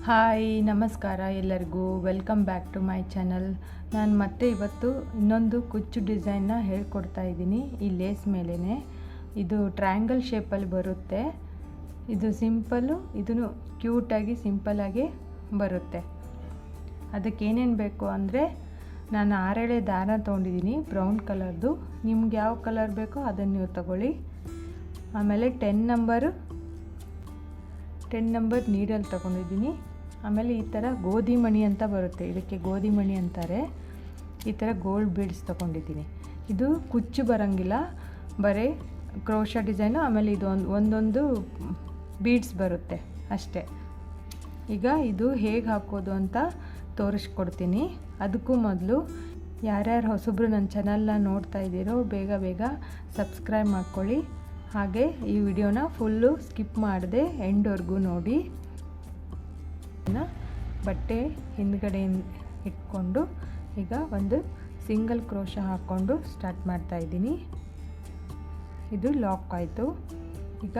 Hi ನಮಸ್ಕಾರ ಎಲ್ಲರಿಗೂ, welcome back to my channel. ನಾನು ಮತ್ತೆ ಇವತ್ತು ಇನ್ನೊಂದು ಕುಚ್ಚು ಡಿಸೈನ್ನ ಹೇಳ್ಕೊಡ್ತಾ ಇದ್ದೀನಿ. ಈ ಲೇಸ್ ಮೇಲೇ ಇದು ಟ್ರಯಾಂಗಲ್ ಶೇಪಲ್ಲಿ ಬರುತ್ತೆ. ಇದು ಸಿಂಪಲ್ಲು, ಇದನ್ನು ಕ್ಯೂಟಾಗಿ ಸಿಂಪಲ್ಲಾಗಿ ಬರುತ್ತೆ. ಅದಕ್ಕೆ ಏನೇನು ಬೇಕು ಅಂದರೆ, ನಾನು 6 ಎಳೆ ದಾರ ತೊಗೊಂಡಿದ್ದೀನಿ ಬ್ರೌನ್ ಕಲರ್ದು. ನಿಮ್ಗೆ ಯಾವ ಕಲರ್ ಬೇಕೋ ಅದನ್ನು ನೀವು ತಗೊಳ್ಳಿ. ಆಮೇಲೆ 10 ನಂಬರ್ ನೀಡಲ್ ತೊಗೊಂಡಿದ್ದೀನಿ. ಆಮೇಲೆ ಈ ಥರ ಗೋಧಿ ಮಣಿ ಅಂತ ಬರುತ್ತೆ, ಇದಕ್ಕೆ ಗೋಧಿ ಮಣಿ ಅಂತಾರೆ. ಈ ಥರ ಗೋಲ್ಡ್ ಬೀಡ್ಸ್ ತೊಗೊಂಡಿದ್ದೀನಿ. ಇದು ಕುಚ್ಚು ಬರೋಂಗಿಲ್ಲ, ಬರೀ ಕ್ರೋಶಾ ಡಿಸೈನು. ಆಮೇಲೆ ಇದು ಒಂದೊಂದು ಬೀಡ್ಸ್ ಬರುತ್ತೆ ಅಷ್ಟೇ. ಈಗ ಇದು ಹೇಗೆ ಹಾಕೋದು ಅಂತ ತೋರಿಸ್ಕೊಡ್ತೀನಿ. ಅದಕ್ಕೂ ಮೊದಲು ಯಾರ್ಯಾರು ಹೊಸಬ್ರು ನನ್ನ ಚಾನಲ್ನ ನೋಡ್ತಾ ಇದ್ದೀರೋ ಬೇಗ ಸಬ್ಸ್ಕ್ರೈಬ್ ಮಾಡ್ಕೊಳ್ಳಿ. ಹಾಗೆ ಈ ವಿಡಿಯೋನ ಫುಲ್ಲು ಸ್ಕಿಪ್ ಮಾಡದೆ ಎಂಡ್ವರೆಗೂ ನೋಡಿ. ಬಟ್ಟೆ ಹಿಂದ್ಗಡೆ ಇಟ್ಕೊಂಡು ಈಗ ಒಂದು ಸಿಂಗಲ್ ಕ್ರೋಶಾ ಹಾಕ್ಕೊಂಡು ಸ್ಟಾರ್ಟ್ ಮಾಡ್ತಾ ಇದ್ದೀನಿ. ಇದು ಲಾಕ್ ಆಯಿತು. ಈಗ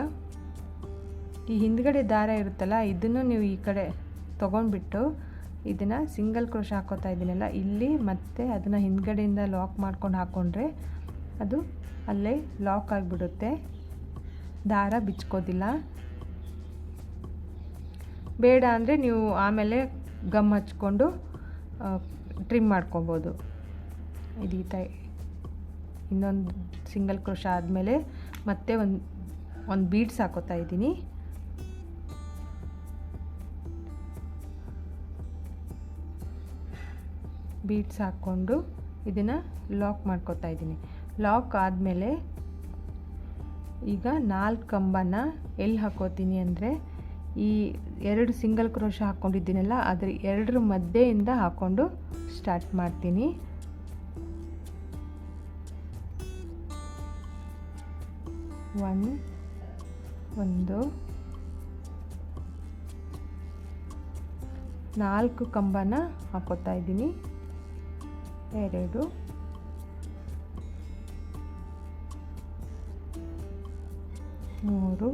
ಈ ಹಿಂದ್ಗಡೆ ದಾರ ಇರುತ್ತಲ್ಲ, ಇದನ್ನು ನೀವು ಈ ಕಡೆ ತೊಗೊಂಡ್ಬಿಟ್ಟು ಇದನ್ನು ಸಿಂಗಲ್ ಕ್ರೋಶಾ ಹಾಕೋತಾ ಇದ್ದೀನಲ್ಲ ಇಲ್ಲಿ, ಮತ್ತೆ ಅದನ್ನು ಹಿಂದ್ಗಡೆಯಿಂದ ಲಾಕ್ ಮಾಡ್ಕೊಂಡು ಹಾಕ್ಕೊಂಡ್ರೆ ಅದು ಅಲ್ಲೇ ಲಾಕ್ ಆಗಿಬಿಡುತ್ತೆ, ದಾರ ಬಿಚ್ಕೋದಿಲ್ಲ. ಬೇಡ ಅಂದರೆ ನೀವು ಆಮೇಲೆ ಗಮ್ ಹಚ್ಕೊಂಡು ಟ್ರಿಮ್ ಮಾಡ್ಕೊಬೋದು. ಇದೀತ ಇನ್ನೊಂದು ಸಿಂಗಲ್ ಕ್ರೋಶಾ ಆದಮೇಲೆ ಮತ್ತೆ ಒಂದು ಬೀಡ್ಸ್ ಹಾಕೋತಾ ಇದ್ದೀನಿ. ಬೀಡ್ಸ್ ಹಾಕ್ಕೊಂಡು ಇದನ್ನು ಲಾಕ್ ಮಾಡ್ಕೋತಾ ಇದ್ದೀನಿ. ಲಾಕ್ ಆದಮೇಲೆ ಈಗ 4 ಕಂಬನ ಎಲ್ಲಿ ಹಾಕೋತೀನಿ ಅಂದರೆ, ಈ 2 ಸಿಂಗಲ್ ಕ್ರೋಶಾ ಹಾಕ್ಕೊಂಡಿದ್ದೀನಲ್ಲ ಅದ್ರ 2 ಮಧ್ಯೆಯಿಂದ ಹಾಕ್ಕೊಂಡು ಸ್ಟಾರ್ಟ್ ಮಾಡ್ತೀನಿ. ಒಂದು 4 ಕಂಬನ ಹಾಕೋತಾ ಇದ್ದೀನಿ. 2 3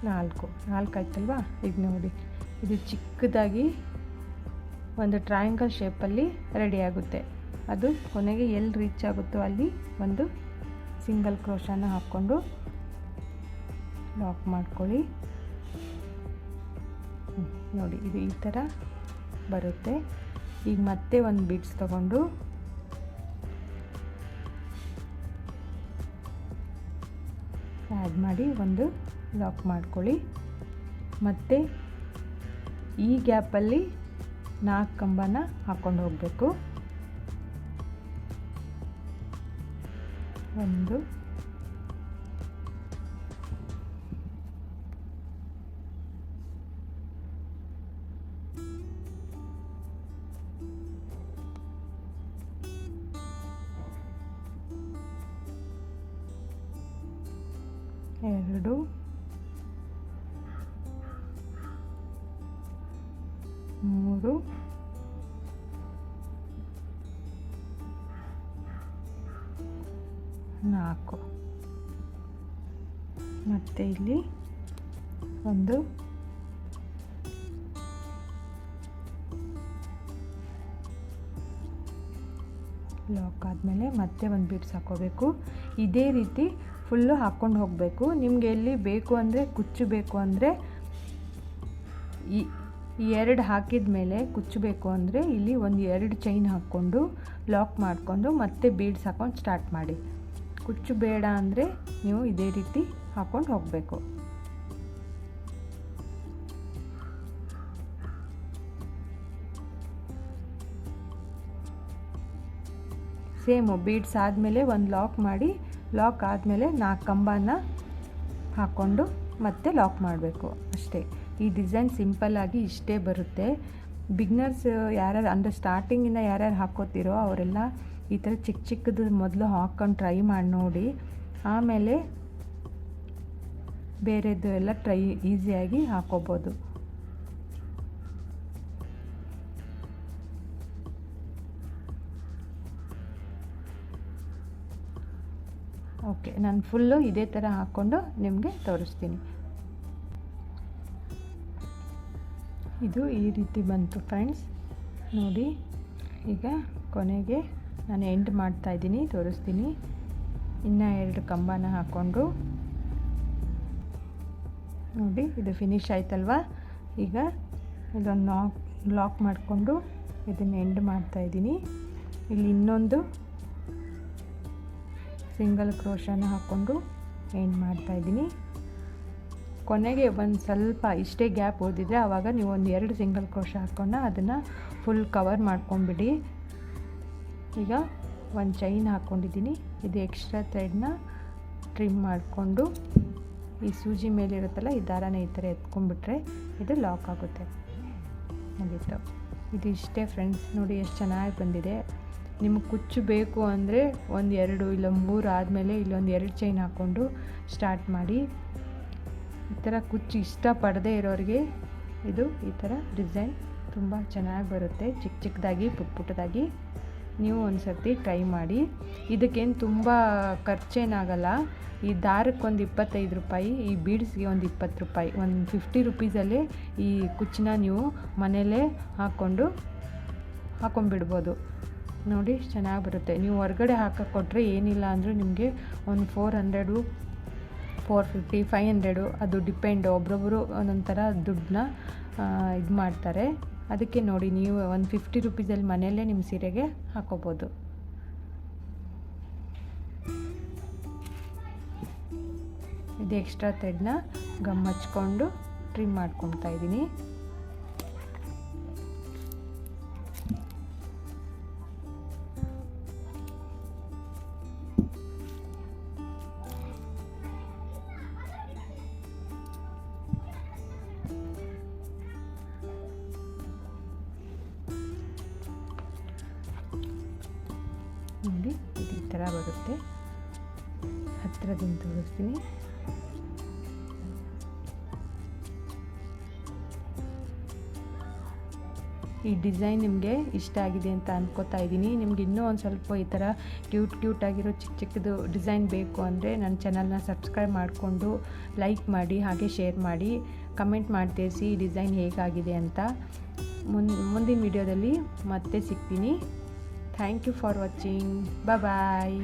4 ಆಯ್ತಲ್ವಾ. ಈಗ ನೋಡಿ, ಇದು ಚಿಕ್ಕದಾಗಿ ಒಂದು ಟ್ರಯಾಂಗಲ್ ಶೇಪಲ್ಲಿ ರೆಡಿ ಆಗುತ್ತೆ. ಅದು ಕೊನೆಗೆ ಎಲ್ಲಿ ರೀಚ್ ಆಗುತ್ತೋ ಅಲ್ಲಿ ಒಂದು ಸಿಂಗಲ್ ಕ್ರೋಶಾನ ಹಾಕ್ಕೊಂಡು ಲಾಕ್ ಮಾಡ್ಕೊಳ್ಳಿ. ನೋಡಿ, ಇದು ಈ ಥರ ಬರುತ್ತೆ. ಈಗ ಮತ್ತೆ ಒಂದು ಬೀಡ್ಸ್ ತಗೊಂಡು ಆ್ಯಡ್ ಮಾಡಿ ಒಂದು ಲಾಕ್ ಮಾಡ್ಕೊಳ್ಳಿ. ಮತ್ತು ಈ ಗ್ಯಾಪಲ್ಲಿ 4 ಕಂಬನ ಹಾಕ್ಕೊಂಡು ಹೋಗಬೇಕು. 1 2 3 4 ಮತ್ತು ಇಲ್ಲಿ ಒಂದು ಲಾಕ್ ಆದಮೇಲೆ ಮತ್ತೆ ಒಂದು ಬೀಡ್ಸ್ ಹಾಕ್ಕೋಬೇಕು. ಇದೇ ರೀತಿ ಫುಲ್ಲು ಹಾಕ್ಕೊಂಡು ಹೋಗಬೇಕು. ನಿಮಗೆ ಎಲ್ಲಿ ಬೇಕು ಅಂದರೆ, ಕುಚ್ಚು ಬೇಕು ಅಂದರೆ ಈ 2 ಹಾಕಿದ ಮೇಲೆ ಕುಚ್ಚು ಬೇಕು ಅಂದರೆ ಇಲ್ಲಿ ಒಂದು 2 ಚೈನ್ ಹಾಕ್ಕೊಂಡು ಲಾಕ್ ಮಾಡಿಕೊಂಡು ಮತ್ತೆ ಬೀಡ್ಸ್ ಹಾಕ್ಕೊಂಡು ಸ್ಟಾರ್ಟ್ ಮಾಡಿ. ಕುಚ್ಚು ಬೇಡ ಅಂದರೆ ನೀವು ಇದೇ ರೀತಿ ಹಾಕ್ಕೊಂಡು ಹೋಗಬೇಕು. ಸೇಮು ಬೀಡ್ಸ್ ಆದಮೇಲೆ ಒಂದು ಲಾಕ್ ಮಾಡಿ, ಲಾಕ್ ಆದಮೇಲೆ 4 ಕಂಬನ ಹಾಕ್ಕೊಂಡು ಮತ್ತೆ ಲಾಕ್ ಮಾಡಬೇಕು ಅಷ್ಟೇ. ಈ ಡಿಸೈನ್ ಸಿಂಪಲ್ಲಾಗಿ ಇಷ್ಟೇ ಬರುತ್ತೆ. ಬಿಗ್ನರ್ಸ್ ಯಾರ್ಯಾರು ಅಂದರೆ ಸ್ಟಾರ್ಟಿಂಗಿಂದ ಯಾರ್ಯಾರು ಹಾಕ್ಕೋತಿರೋ ಅವರೆಲ್ಲ ಈ ಥರ ಚಿಕ್ಕದು ಮೊದಲು ಹಾಕ್ಕೊಂಡು ಟ್ರೈ ಮಾಡಿ ನೋಡಿ. ಆಮೇಲೆ ಬೇರೆದು ಎಲ್ಲ ಈಸಿಯಾಗಿ ಹಾಕ್ಕೋಬೋದು. ಓಕೆ, ನಾನು ಫುಲ್ಲು ಇದೇ ಥರ ಹಾಕ್ಕೊಂಡು ನಿಮಗೆ ತೋರಿಸ್ತೀನಿ. ಇದು ಈ ರೀತಿ ಬಂತು ಫ್ರೆಂಡ್ಸ್ ನೋಡಿ. ಈಗ ಕೊನೆಗೆ ನಾನು ಎಂಡ್ ಮಾಡ್ತಾಯಿದ್ದೀನಿ, ತೋರಿಸ್ತೀನಿ. ಇನ್ನೂ 2 ಕಂಬನ ಹಾಕ್ಕೊಂಡು ನೋಡಿ, ಇದು ಫಿನಿಶ್ ಆಯ್ತಲ್ವ. ಈಗ ಇದನ್ನು ಲಾಕ್ ಮಾಡಿಕೊಂಡು ಇದನ್ನು ಎಂಡ್ ಮಾಡ್ತಾಯಿದ್ದೀನಿ. ಇಲ್ಲಿ ಇನ್ನೊಂದು ಸಿಂಗಲ್ ಕ್ರೋಶನ ಹಾಕ್ಕೊಂಡು ಎಂಡ್ ಮಾಡ್ತಾಯಿದ್ದೀನಿ. ಕೊನೆಗೆ ಒಂದು ಸ್ವಲ್ಪ ಇಷ್ಟೇ ಗ್ಯಾಪ್ ಉಳಿದಿದ್ರೆ ಆವಾಗ ನೀವು ಒಂದು 2 ಸಿಂಗಲ್ ಕ್ರೋಶ ಹಾಕ್ಕೊಂಡು ಅದನ್ನು ಫುಲ್ ಕವರ್ ಮಾಡ್ಕೊಂಬಿಡಿ. ಈಗ ಒಂದು ಚೈನ್ ಹಾಕ್ಕೊಂಡಿದ್ದೀನಿ. ಇದು ಎಕ್ಸ್ಟ್ರಾ ಥ್ರೆಡ್ನ ಟ್ರಿಮ್ ಮಾಡಿಕೊಂಡು ಈ ಸೂಜಿ ಮೇಲಿರುತ್ತಲ್ಲ ಈ ದಾರನ ಈ ಥರ ಎತ್ಕೊಂಡ್ಬಿಟ್ರೆ ಇದು ಲಾಕ್ ಆಗುತ್ತೆ. ಮುಗೀತು. ಇದು ಇಷ್ಟೇ ಫ್ರೆಂಡ್ಸ್. ನೋಡಿ ಎಷ್ಟು ಚೆನ್ನಾಗಿ ಬಂದಿದೆ. ನಿಮಗೆ ಕುಚ್ಚು ಬೇಕು ಅಂದರೆ 1, 2 ಇಲ್ಲ 3 ಆದಮೇಲೆ ಇಲ್ಲೊಂದು 2 ಚೈನ್ ಹಾಕ್ಕೊಂಡು ಸ್ಟಾರ್ಟ್ ಮಾಡಿ. ಈ ಥರ ಕುಚ್ಚು ಇಷ್ಟಪಡದೇ ಇರೋರಿಗೆ ಇದು ಈ ಥರ ಡಿಸೈನ್ ತುಂಬ ಚೆನ್ನಾಗಿ ಬರುತ್ತೆ. ಚಿಕ್ಕ ಚಿಕ್ಕದಾಗಿ ಪುಟ್ಟದಾಗಿ ನೀವು ಒಂದು ಸರ್ತಿ ಟ್ರೈ ಮಾಡಿ. ಇದಕ್ಕೇನು ತುಂಬ ಖರ್ಚೇನಾಗಲ್ಲ. ಈ ದಾರಕ್ಕೊಂದು 25 ರೂಪಾಯಿ, ಈ ಬೀಡ್ಸ್ಗೆ ಒಂದು 20 ರೂಪಾಯಿ, ಒಂದು 50 ರುಪೀಸಲ್ಲೇ ಈ ಕುಚ್ಚನ್ನ ನೀವು ಮನೆಯಲ್ಲೇ ಹಾಕ್ಕೊಂಬಿಡ್ಬೋದು. ನೋಡಿ ಚೆನ್ನಾಗಿ ಬರುತ್ತೆ. ನೀವು ಹೊರಗಡೆ ಹಾಕಕ್ಕೆ ಕೊಟ್ಟರೆ ಏನಿಲ್ಲ ಅಂದರೂ ನಿಮಗೆ ಒಂದು 400, 450, 500 ಅದು ಡಿಪೆಂಡ್. ಒಬ್ರೊಬ್ಬರು ಒಂದೊಂದು ಥರ ದುಡ್ಡನ್ನ ಇದು ಮಾಡ್ತಾರೆ. ಅದಕ್ಕೆ ನೋಡಿ ನೀವು ಒಂದು 50 ರುಪೀಸಲ್ಲಿ ಮನೆಯಲ್ಲೇ ನಿಮ್ಮ ಸೀರೆಗೆ ಹಾಕೋಬೋದು. ಇದು ಎಕ್ಸ್ಟ್ರಾ ಥ್ರೆಡ್ನ ಗಮ್ ಹಚ್ಕೊಂಡು ಟ್ರಿಮ್ ಮಾಡ್ಕೊತಾ ಇದ್ದೀನಿ. ನೋಡಿ ಇದು ಈ ಥರ ಬರುತ್ತೆ. ಹತ್ತಿರದಿಂದ ತೋರಿಸ್ತೀನಿ. ಈ ಡಿಸೈನ್ ನಿಮಗೆ ಇಷ್ಟ ಆಗಿದೆ ಅಂತ ಅನ್ಕೋತಾ ಇದ್ದೀನಿ. ನಿಮ್ಗೆ ಇನ್ನೂ ಒಂದು ಸ್ವಲ್ಪ ಈ ಥರ ಕ್ಯೂಟ್ ಆಗಿರೋ ಚಿಕ್ಕದು ಡಿಸೈನ್ ಬೇಕು ಅಂದರೆ ನನ್ನ ಚಾನಲ್ನ ಸಬ್ಸ್ಕ್ರೈಬ್ ಮಾಡಿಕೊಂಡು ಲೈಕ್ ಮಾಡಿ, ಹಾಗೆ ಶೇರ್ ಮಾಡಿ, ಕಮೆಂಟ್ ಮಾಡಿ ತಿಳಿಸಿ ಈ ಡಿಸೈನ್ ಹೇಗಾಗಿದೆ ಅಂತ. ಮುಂದಿನ ವಿಡಿಯೋದಲ್ಲಿ ಮತ್ತೆ ಸಿಗ್ತೀನಿ. Thank you for watching. Bye.